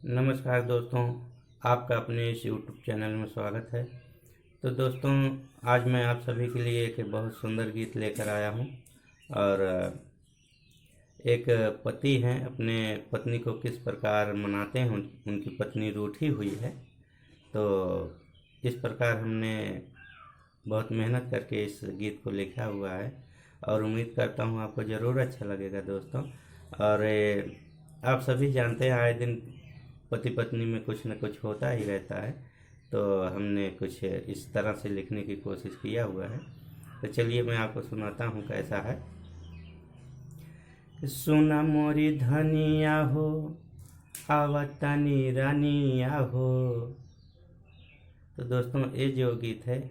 नमस्कार दोस्तों, आपका अपने इस यूट्यूब चैनल में स्वागत है। तो दोस्तों, आज मैं आप सभी के लिए एक बहुत सुंदर गीत लेकर आया हूं। और एक पति हैं, अपने पत्नी को किस प्रकार मनाते हैं, उनकी पत्नी रूठी हुई है। तो इस प्रकार हमने बहुत मेहनत करके इस गीत को लिखा हुआ है और उम्मीद करता हूँ आपको ज़रूर अच्छा लगेगा दोस्तों। और आप सभी जानते हैं, आए दिन पति पत्नी में कुछ न कुछ होता ही रहता है। तो हमने कुछ इस तरह से लिखने की कोशिश किया हुआ है। तो चलिए मैं आपको सुनाता हूँ कैसा है। सुना मोरी धनिया हो, आवतनी रानिया हो। तो दोस्तों, ये जो गीत है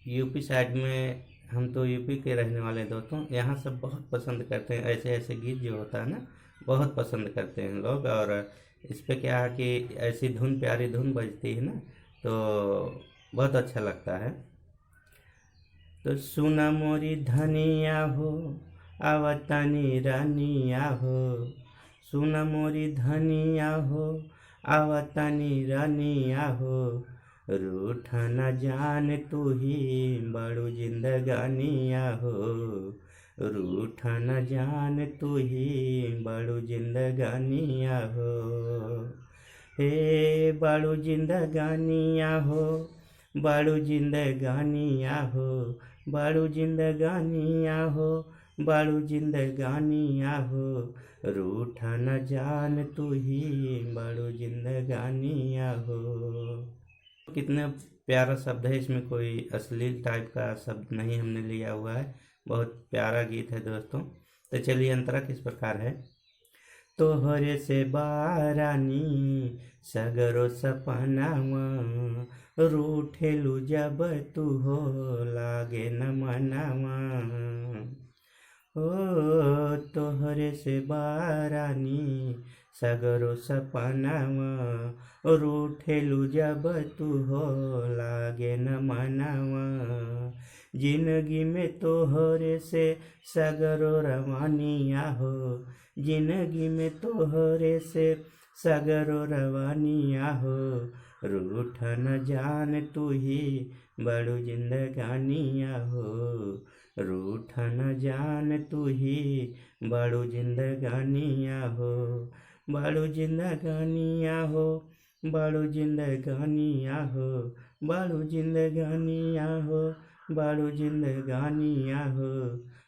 यूपी साइड में, हम तो यूपी के रहने वाले हैं दोस्तों, यहाँ सब बहुत पसंद करते हैं। ऐसे ऐसे गीत जो होता है ना, बहुत पसंद करते हैं लोग। और इस पे क्या है कि ऐसी धुन, प्यारी धुन बजती है ना, तो बहुत अच्छा लगता है। तो सुना मोरी धनिया हो, आवतनी रानिया हो। सुना मोरी धनिया हो, आवतनी रानिया हो। रूठा न जान तू ही बड़ू जिंदगानिया हो। रूठा न जान तू ही बड़ू जिंदगानिया हो। हे बड़ू जिंदगानिया हो, बड़ू जिंदगानिया हो। बड़ू जिंदगानिया हो, बड़ू जिंदगानिया हो। रूठा न जान तू ही बड़ू जिंदगानिया हो। कितना प्यारा शब्द है, इसमें कोई अश्लील टाइप का शब्द नहीं हमने लिया हुआ है। बहुत प्यारा गीत है दोस्तों। तो चलिए अंतरा किस प्रकार है। तोहरे से बारानी सगरो सपनावा, रूठेलू जब तू हो लागे न मनावा। ओ तोहरे से बारानी सगरो सपनावा, रूठेलू जब तू हो लागे न मनावा। जिंदगी में तोहरे से सगरो रवानिया हो। जिंदगी में तोहरे से सगरो रवानिया हो। रूठा न जान तू ही बड़ू जिंदगानिया हो। रूठा न जान तू ही बड़ू जिंदगानिया हो। बड़ू जिंदगानिया हो, बड़ू जिंदगानिया हो। बड़ू जिंदगानिया हो, बड़ू जिंदगानिया हो।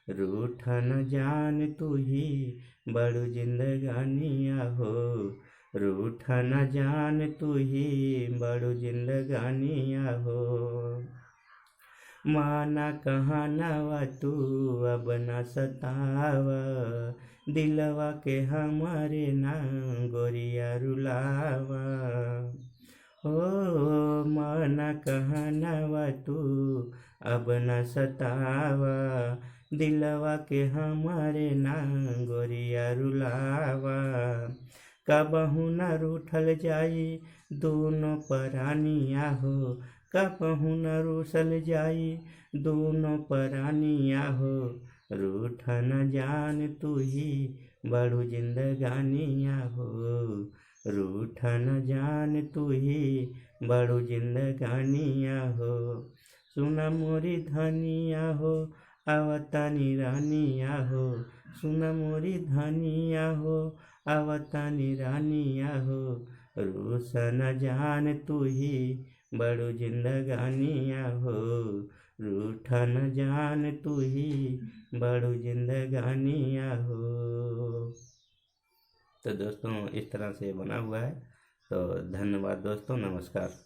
रूठा न जान तू ही बड़ू जिंदगानिया हो। रूठा न जान तू ही बड़ू जिंदगानिया हो। माना कहनावा तू अब न सतावा, दिलवा के हमारे ना गोरिया रुलावा। ओ माना कहनावा तू अब न सतावा, दिलवा के हमारे ना गोरिया रुलावा। कबहू न रूठल जाई दोनों परानिया हो। कबहू न रूसल जाई दोनों परानिया हो। रूठा न जान तू ही बड़ू जिंदगानिया हो। रूठा न जान तू ही बड़ू जिंदगानिया हो। सुना मोरी धनिया हो, आवतनी रानिया हो। सुना मोरी धनिया हो, आवतनी रानिया हो। रूठा न जान तू ही बड़ू जिंदगानिया हो। रूठा न जान तू ही बड़ू जिंदगानिया हो। तो दोस्तों, इस तरह से बना हुआ है। तो धन्यवाद दोस्तों, नमस्कार।